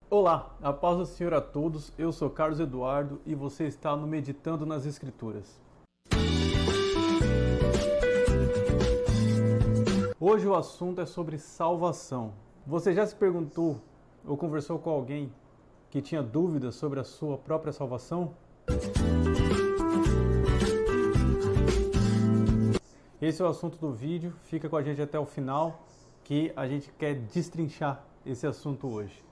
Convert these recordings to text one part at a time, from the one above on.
Olá, a paz do Senhor a todos, eu sou Carlos Eduardo e você está no Meditando nas Escrituras. Hoje o assunto é sobre salvação. Você já se perguntou ou conversou com alguém que tinha dúvidas sobre a sua própria salvação? Esse é o assunto do vídeo, fica com a gente até o final que a gente quer destrinchar esse assunto hoje.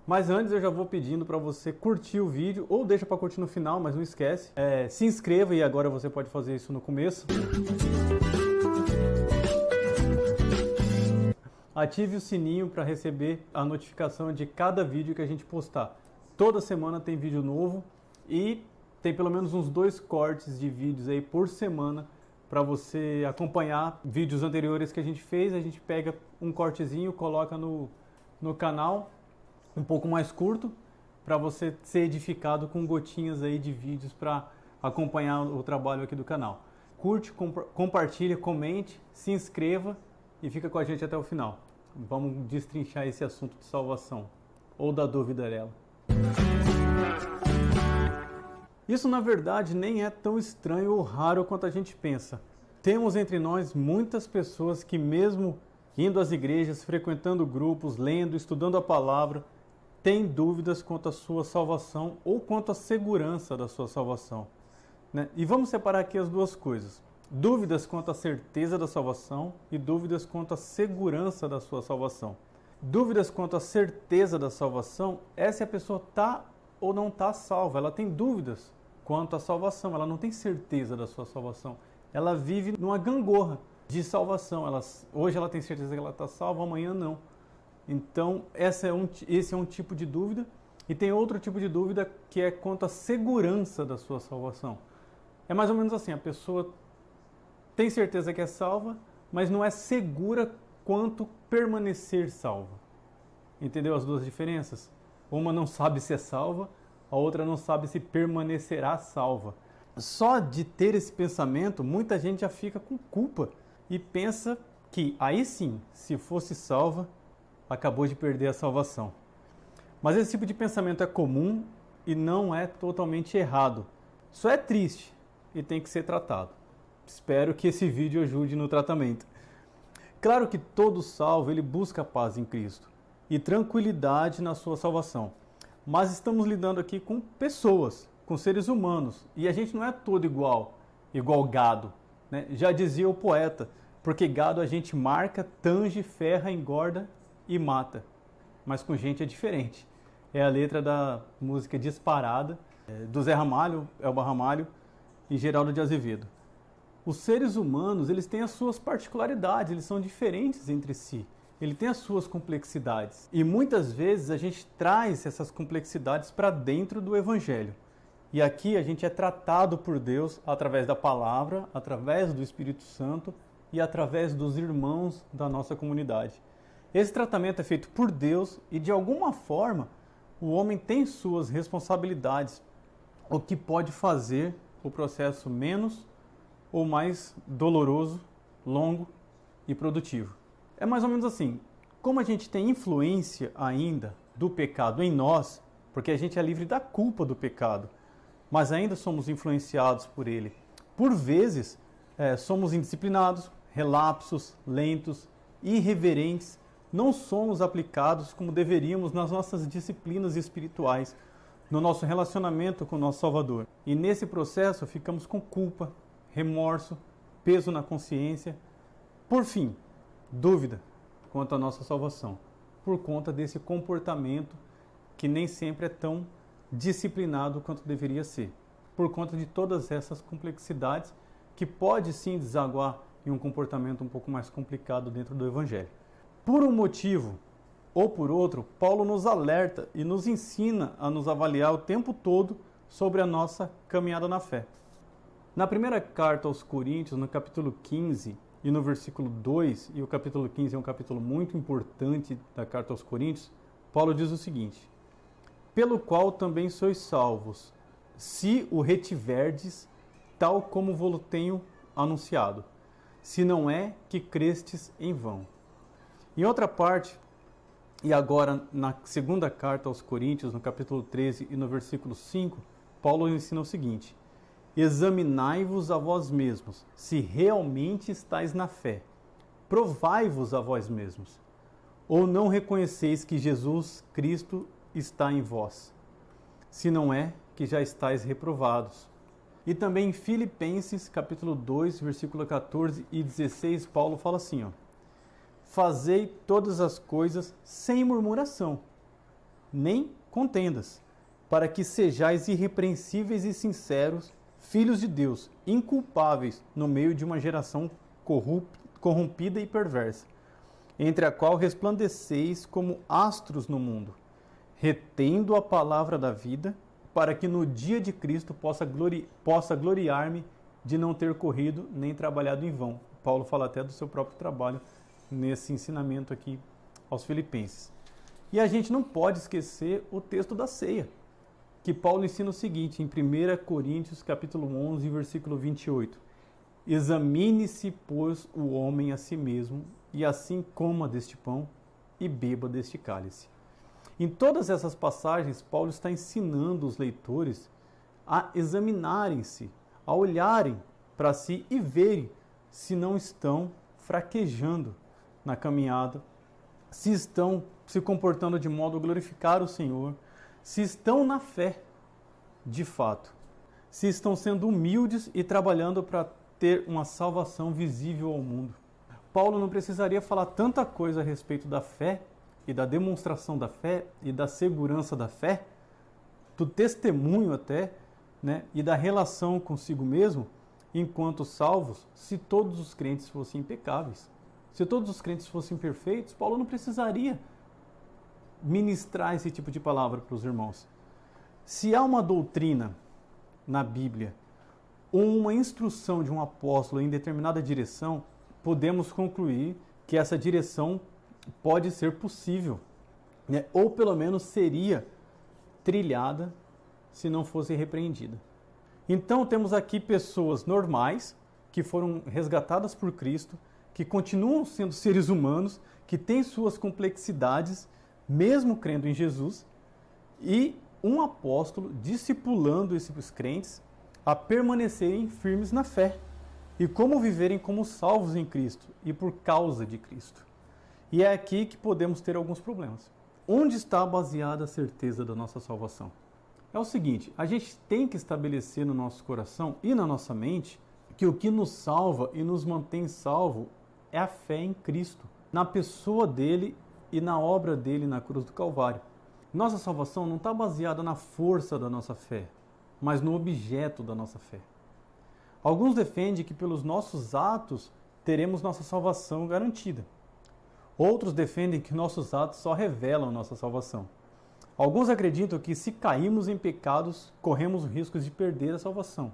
Mas antes eu já vou pedindo para você curtir o vídeo, ou deixa para curtir no final, mas não esquece. Se inscreva, e agora você pode fazer isso no começo. Ative o sininho para receber a notificação de cada vídeo que a gente postar. Toda semana tem vídeo novo e tem pelo menos uns 2 cortes de vídeos aí por semana para você acompanhar vídeos anteriores que a gente fez. A gente pega um cortezinho, coloca no canal, um pouco mais curto, para você ser edificado com gotinhas aí de vídeos para acompanhar o trabalho aqui do canal. Curte, compartilha, comente, se inscreva e fica com a gente até o final. Vamos destrinchar esse assunto de salvação, ou da dúvida dela. Isso na verdade nem é tão estranho ou raro quanto a gente pensa. Temos entre nós muitas pessoas que, mesmo indo às igrejas, frequentando grupos, lendo, estudando a palavra, têm dúvidas quanto à sua salvação ou quanto à segurança da sua salvação, né? E vamos separar aqui as duas coisas. Dúvidas quanto à certeza da salvação e dúvidas quanto à segurança da sua salvação. Dúvidas quanto à certeza da salvação é se a pessoa está ou não está salva. Ela tem dúvidas quanto à salvação, ela não tem certeza da sua salvação. Ela vive numa gangorra de salvação. Hoje ela tem certeza que ela está salva, amanhã não. Então esse é um tipo de dúvida. E tem outro tipo de dúvida que é quanto à segurança da sua salvação. É mais ou menos assim, a pessoa tem certeza que é salva, mas não é segura quanto permanecer salva. Entendeu as duas diferenças? Uma não sabe se é salva, a outra não sabe se permanecerá salva. Só de ter esse pensamento, muita gente já fica com culpa e pensa que aí sim, se fosse salva, acabou de perder a salvação. Mas esse tipo de pensamento é comum e não é totalmente errado. Só é triste e tem que ser tratado. Espero que esse vídeo ajude no tratamento. Claro que todo salvo ele busca paz em Cristo e tranquilidade na sua salvação. Mas estamos lidando aqui com pessoas, com seres humanos, e a gente não é todo igual gado, né? Já dizia o poeta, porque gado a gente marca, tange, ferra, engorda e mata. Mas com gente é diferente. É a letra da música Disparada, do Zé Ramalho, Elba Ramalho e Geraldo de Azevedo. Os seres humanos, eles têm as suas particularidades, eles são diferentes entre si. Ele tem as suas complexidades. E muitas vezes a gente traz essas complexidades para dentro do Evangelho. E aqui a gente é tratado por Deus através da palavra, através do Espírito Santo e através dos irmãos da nossa comunidade. Esse tratamento é feito por Deus e, de alguma forma, o homem tem suas responsabilidades, o que pode fazer o processo menos ou mais doloroso, longo e produtivo. É mais ou menos assim, como a gente tem influência ainda do pecado em nós, porque a gente é livre da culpa do pecado, mas ainda somos influenciados por ele. Por vezes, somos indisciplinados, relapsos, lentos, irreverentes, não somos aplicados como deveríamos nas nossas disciplinas espirituais, no nosso relacionamento com o nosso Salvador. E nesse processo ficamos com culpa, remorso, peso na consciência. Por fim, dúvida quanto à nossa salvação, por conta desse comportamento que nem sempre é tão disciplinado quanto deveria ser, por conta de todas essas complexidades que pode sim desaguar em um comportamento um pouco mais complicado dentro do Evangelho. Por um motivo ou por outro, Paulo nos alerta e nos ensina a nos avaliar o tempo todo sobre a nossa caminhada na fé. Na primeira carta aos Coríntios, no capítulo 15 e no versículo 2, e o capítulo 15 é um capítulo muito importante da carta aos Coríntios, Paulo diz o seguinte: pelo qual também sois salvos, se o retiverdes, tal como vos tenho anunciado, se não é que crestes em vão. Em outra parte, E agora, na segunda carta aos Coríntios, no capítulo 13 e no versículo 5, Paulo ensina o seguinte: examinai-vos a vós mesmos, se realmente estáis na fé. Provai-vos a vós mesmos. Ou não reconheceis que Jesus Cristo está em vós? Se não é, que já estáis reprovados. E também em Filipenses, capítulo 2, versículo 14 e 16, Paulo fala assim, ó: fazei todas as coisas sem murmuração, nem contendas, para que sejais irrepreensíveis e sinceros, filhos de Deus, inculpáveis no meio de uma geração corrompida e perversa, entre a qual resplandeceis como astros no mundo, retendo a palavra da vida, para que no dia de Cristo possa gloriar-me de não ter corrido nem trabalhado em vão. Paulo fala até do seu próprio trabalho nesse ensinamento aqui aos Filipenses. E a gente não pode esquecer o texto da ceia, que Paulo ensina o seguinte, em 1 Coríntios capítulo 11, versículo 28. Examine-se, pois, o homem a si mesmo, e assim coma deste pão e beba deste cálice. Em todas essas passagens, Paulo está ensinando os leitores a examinarem-se, a olharem para si e verem se não estão fraquejando na caminhada, se estão se comportando de modo a glorificar o Senhor, se estão na fé, de fato, se estão sendo humildes e trabalhando para ter uma salvação visível ao mundo. Paulo não precisaria falar tanta coisa a respeito da fé e da demonstração da fé e da segurança da fé, do testemunho até, né, e da relação consigo mesmo, enquanto salvos, se todos os crentes fossem impecáveis. Se todos os crentes fossem perfeitos, Paulo não precisaria ministrar esse tipo de palavra para os irmãos. Se há uma doutrina na Bíblia, ou uma instrução de um apóstolo em determinada direção, podemos concluir que essa direção pode ser possível, né? Ou pelo menos seria trilhada se não fosse repreendida. Então temos aqui pessoas normais que foram resgatadas por Cristo, que continuam sendo seres humanos, que têm suas complexidades, mesmo crendo em Jesus, e um apóstolo discipulando esses crentes a permanecerem firmes na fé e como viverem como salvos em Cristo e por causa de Cristo. E é aqui que podemos ter alguns problemas. Onde está baseada a certeza da nossa salvação? É o seguinte, a gente tem que estabelecer no nosso coração e na nossa mente que o que nos salva e nos mantém salvo é a fé em Cristo, na pessoa dele e na obra dele na cruz do Calvário. Nossa salvação não está baseada na força da nossa fé, mas no objeto da nossa fé. Alguns defendem que pelos nossos atos teremos nossa salvação garantida. Outros defendem que nossos atos só revelam nossa salvação. Alguns acreditam que se caímos em pecados, corremos o risco de perder a salvação.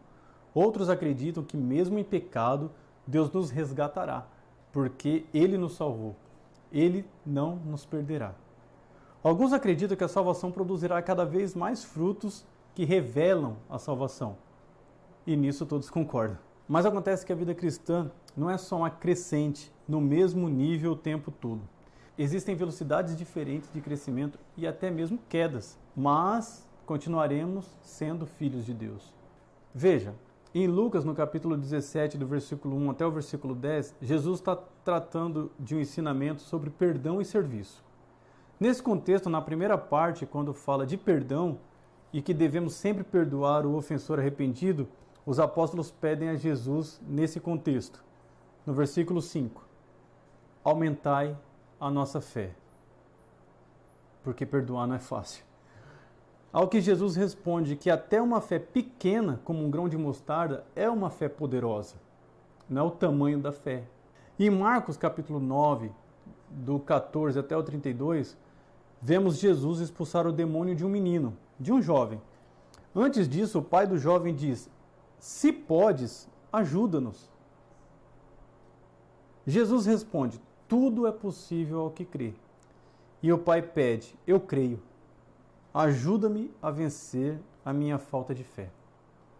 Outros acreditam que mesmo em pecado, Deus nos resgatará, porque Ele nos salvou. Ele não nos perderá. Alguns acreditam que a salvação produzirá cada vez mais frutos que revelam a salvação. E nisso todos concordam. Mas acontece que a vida cristã não é só uma crescente no mesmo nível o tempo todo. Existem velocidades diferentes de crescimento e até mesmo quedas, mas continuaremos sendo filhos de Deus. Veja, em Lucas, no capítulo 17, do versículo 1 até o versículo 10, Jesus está tratando de um ensinamento sobre perdão e serviço. Nesse contexto, na primeira parte, quando fala de perdão e que devemos sempre perdoar o ofensor arrependido, os apóstolos pedem a Jesus nesse contexto. No versículo 5, aumentai a nossa fé, porque perdoar não é fácil. Ao que Jesus responde que até uma fé pequena, como um grão de mostarda, é uma fé poderosa. Não é o tamanho da fé. E em Marcos capítulo 9, do 14 até o 32, vemos Jesus expulsar o demônio de um menino, de um jovem. Antes disso, o pai do jovem diz: se podes, ajuda-nos. Jesus responde: tudo é possível ao que crê. E o pai pede: eu creio. Ajuda-me a vencer a minha falta de fé.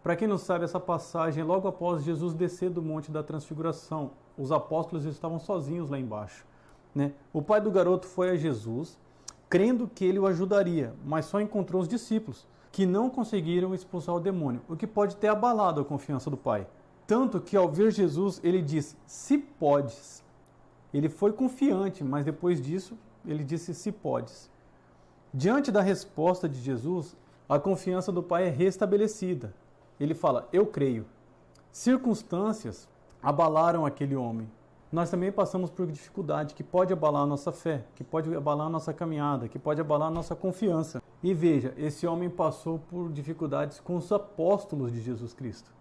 Para quem não sabe, essa passagem é logo após Jesus descer do Monte da Transfiguração. Os apóstolos estavam sozinhos lá embaixo, né? O pai do garoto foi a Jesus crendo que ele o ajudaria, mas só encontrou os discípulos, que não conseguiram expulsar o demônio, o que pode ter abalado a confiança do pai. Tanto que ao ver Jesus, ele disse, se podes. Ele foi confiante, mas depois disso, ele disse, se podes. Diante da resposta de Jesus, a confiança do pai é restabelecida. Ele fala, eu creio. Circunstâncias abalaram aquele homem. Nós também passamos por dificuldade que pode abalar a nossa fé, que pode abalar a nossa caminhada, que pode abalar a nossa confiança. E veja, esse homem passou por dificuldades com os apóstolos de Jesus Cristo.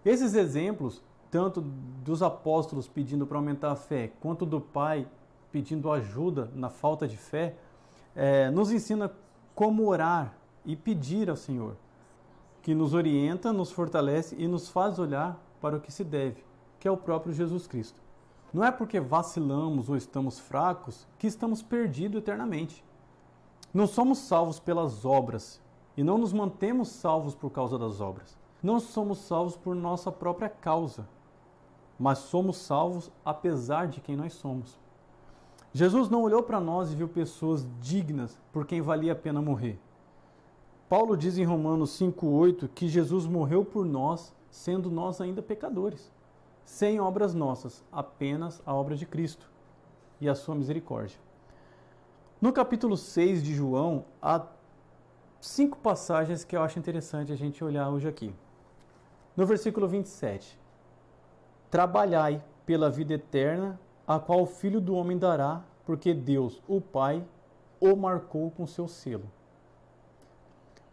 Esses exemplos, tanto dos apóstolos pedindo para aumentar a fé, quanto do pai pedindo ajuda na falta de fé, nos ensina como orar e pedir ao Senhor, que nos orienta, nos fortalece e nos faz olhar para o que se deve, que é o próprio Jesus Cristo. Não é porque vacilamos ou estamos fracos que estamos perdidos eternamente. Não somos salvos pelas obras e não nos mantemos salvos por causa das obras. Não somos salvos por nossa própria causa, mas somos salvos apesar de quem nós somos. Jesus não olhou para nós e viu pessoas dignas por quem valia a pena morrer. Paulo diz em Romanos 5,8 que Jesus morreu por nós, sendo nós ainda pecadores. Sem obras nossas, apenas a obra de Cristo e a sua misericórdia. No capítulo 6 de João, há 5 passagens que eu acho interessante a gente olhar hoje aqui. No versículo 27, trabalhai pela vida eterna, a qual o Filho do Homem dará, porque Deus, o Pai, o marcou com seu selo.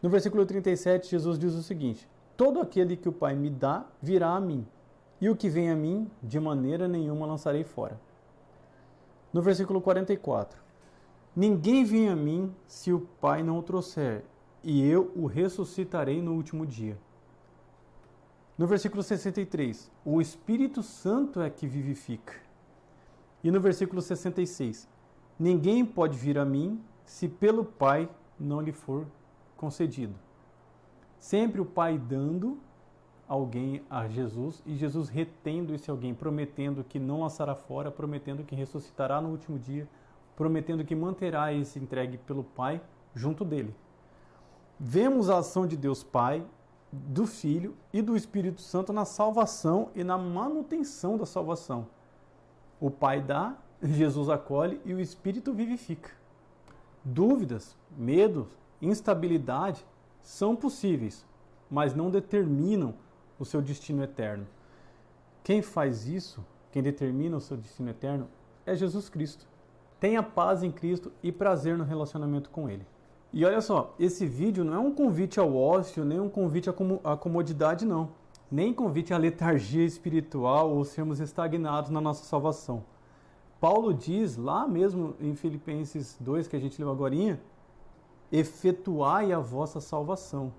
No versículo 37, Jesus diz o seguinte, todo aquele que o Pai me dá, virá a mim, e o que vem a mim, de maneira nenhuma lançarei fora. No versículo 44, ninguém vem a mim se o Pai não o trouxer, e eu o ressuscitarei no último dia. No versículo 63, o Espírito Santo é que vivifica. E no versículo 66, ninguém pode vir a mim se pelo Pai não lhe for concedido. Sempre o Pai dando alguém a Jesus e Jesus retendo esse alguém, prometendo que não lançará fora, prometendo que ressuscitará no último dia, prometendo que manterá esse entregue pelo Pai junto dele. Vemos a ação de Deus Pai, do Filho e do Espírito Santo na salvação e na manutenção da salvação. O Pai dá, Jesus acolhe e o Espírito vivifica. Dúvidas, medos, instabilidade são possíveis, mas não determinam o seu destino eterno. Quem faz isso, quem determina o seu destino eterno, é Jesus Cristo. Tenha paz em Cristo e prazer no relacionamento com Ele. E olha só, esse vídeo não é um convite ao ócio, nem um convite à comodidade, não. Nem convite à letargia espiritual ou sermos estagnados na nossa salvação. Paulo diz lá mesmo em Filipenses 2, que a gente leu agorinha, efetuai a vossa salvação.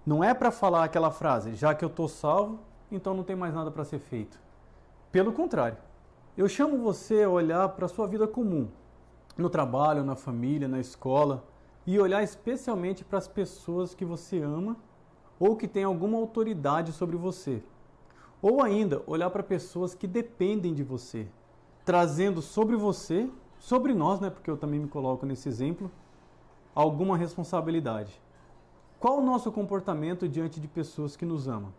Não é para falar aquela frase, já que eu estou salvo, então não tem mais nada para ser feito. Pelo contrário, eu chamo você a olhar para a sua vida comum, no trabalho, na família, na escola, e olhar especialmente para as pessoas que você ama ou que têm alguma autoridade sobre você. Ou ainda, olhar para pessoas que dependem de você, trazendo sobre você, sobre nós, né, porque eu também me coloco nesse exemplo, alguma responsabilidade. Qual o nosso comportamento diante de pessoas que nos amam?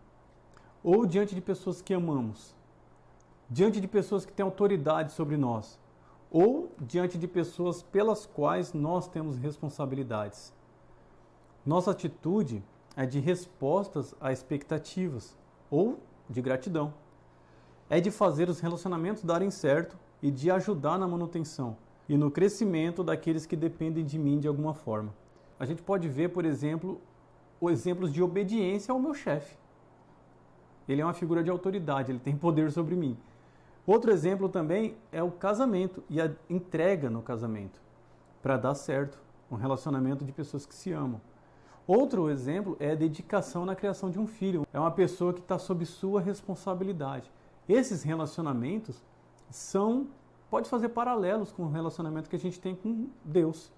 Ou diante de pessoas que amamos? Diante de pessoas que têm autoridade sobre nós? Ou diante de pessoas pelas quais nós temos responsabilidades? Nossa atitude é de respostas a expectativas ou de gratidão. É de fazer os relacionamentos darem certo e de ajudar na manutenção e no crescimento daqueles que dependem de mim de alguma forma. A gente pode ver, por exemplo, exemplos de obediência ao meu chefe. Ele é uma figura de autoridade, ele tem poder sobre mim. Outro exemplo também é o casamento e a entrega no casamento, para dar certo, um relacionamento de pessoas que se amam. Outro exemplo é a dedicação na criação de um filho. É uma pessoa que está sob sua responsabilidade. Esses relacionamentos pode fazer paralelos com o relacionamento que a gente tem com Deus.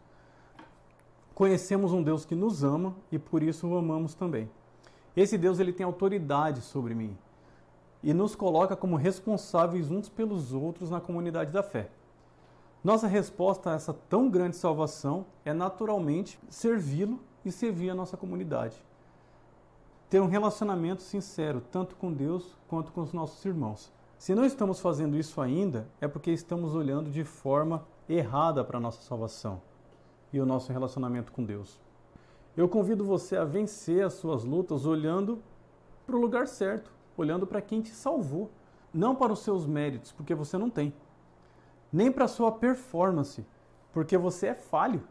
Conhecemos um Deus que nos ama e por isso o amamos também. Esse Deus ele tem autoridade sobre mim e nos coloca como responsáveis uns pelos outros na comunidade da fé. Nossa resposta a essa tão grande salvação é naturalmente servi-lo e servir a nossa comunidade. Ter um relacionamento sincero, tanto com Deus quanto com os nossos irmãos. Se não estamos fazendo isso ainda, é porque estamos olhando de forma errada para a nossa salvação e o nosso relacionamento com Deus. Eu convido você a vencer as suas lutas olhando para o lugar certo, olhando para quem te salvou, não para os seus méritos, porque você não tem, nem para a sua performance, porque você é falho.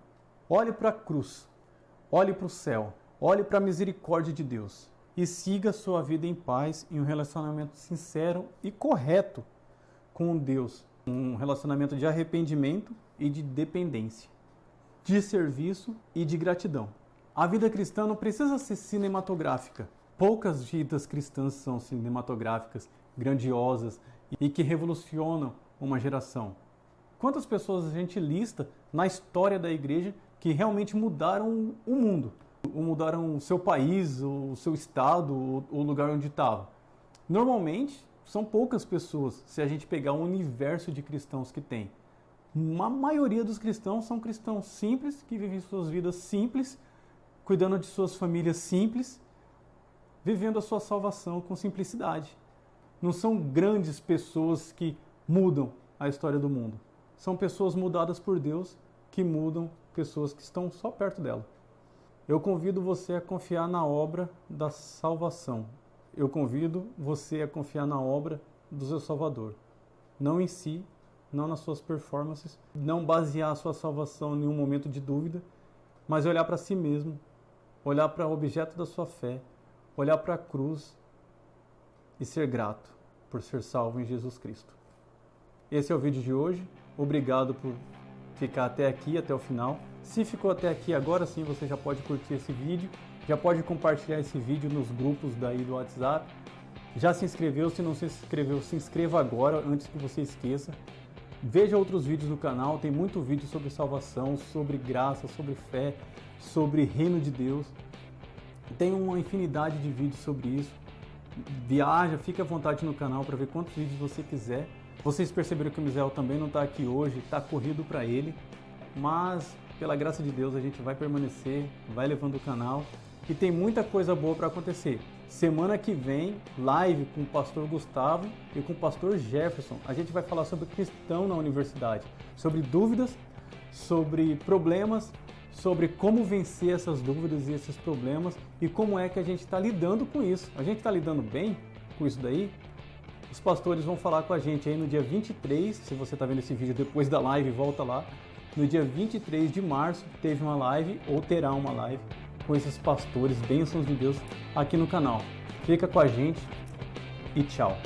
Olhe para a cruz, olhe para o céu, olhe para a misericórdia de Deus e siga a sua vida em paz, em um relacionamento sincero e correto com Deus, um relacionamento de arrependimento e de dependência, de serviço e de gratidão. A vida cristã não precisa ser cinematográfica. Poucas vidas cristãs são cinematográficas, grandiosas e que revolucionam uma geração. Quantas pessoas a gente lista na história da igreja que realmente mudaram o mundo, ou mudaram o seu país, o seu estado, o lugar onde estava? Normalmente são poucas pessoas, se a gente pegar o universo de cristãos que tem. A maioria dos cristãos são cristãos simples, que vivem suas vidas simples, cuidando de suas famílias simples, vivendo a sua salvação com simplicidade. Não são grandes pessoas que mudam a história do mundo. São pessoas mudadas por Deus que mudam pessoas que estão só perto dela. Eu convido você a confiar na obra da salvação. Eu convido você a confiar na obra do seu Salvador. Não em si, não nas suas performances, não basear a sua salvação em nenhum momento de dúvida, mas olhar para si mesmo, olhar para o objeto da sua fé, olhar para a cruz e ser grato por ser salvo em Jesus Cristo. Esse é o vídeo de hoje. Obrigado por ficar até aqui, até o final. Se ficou até aqui, agora sim você já pode curtir esse vídeo, já pode compartilhar esse vídeo nos grupos daí do WhatsApp. Já se inscreveu? Se não se inscreveu, se inscreva agora, antes que você esqueça. Veja outros vídeos no canal, tem muito vídeo sobre salvação, sobre graça, sobre fé, sobre reino de Deus. Tem uma infinidade de vídeos sobre isso. Viaja, fique à vontade no canal para ver quantos vídeos você quiser. Vocês perceberam que o Misael também não está aqui hoje, está corrido para ele, mas pela graça de Deus a gente vai permanecer, vai levando o canal e tem muita coisa boa para acontecer. Semana que vem, live com o pastor Gustavo e com o pastor Jefferson. A gente vai falar sobre cristão na universidade, sobre dúvidas, sobre problemas, sobre como vencer essas dúvidas e esses problemas e como é que a gente está lidando com isso. A gente está lidando bem com isso daí? Os pastores vão falar com a gente aí no dia 23, se você está vendo esse vídeo depois da live, volta lá. No dia 23 de março teve uma live, ou terá uma live, com esses pastores, bênçãos de Deus, aqui no canal. Fica com a gente e tchau!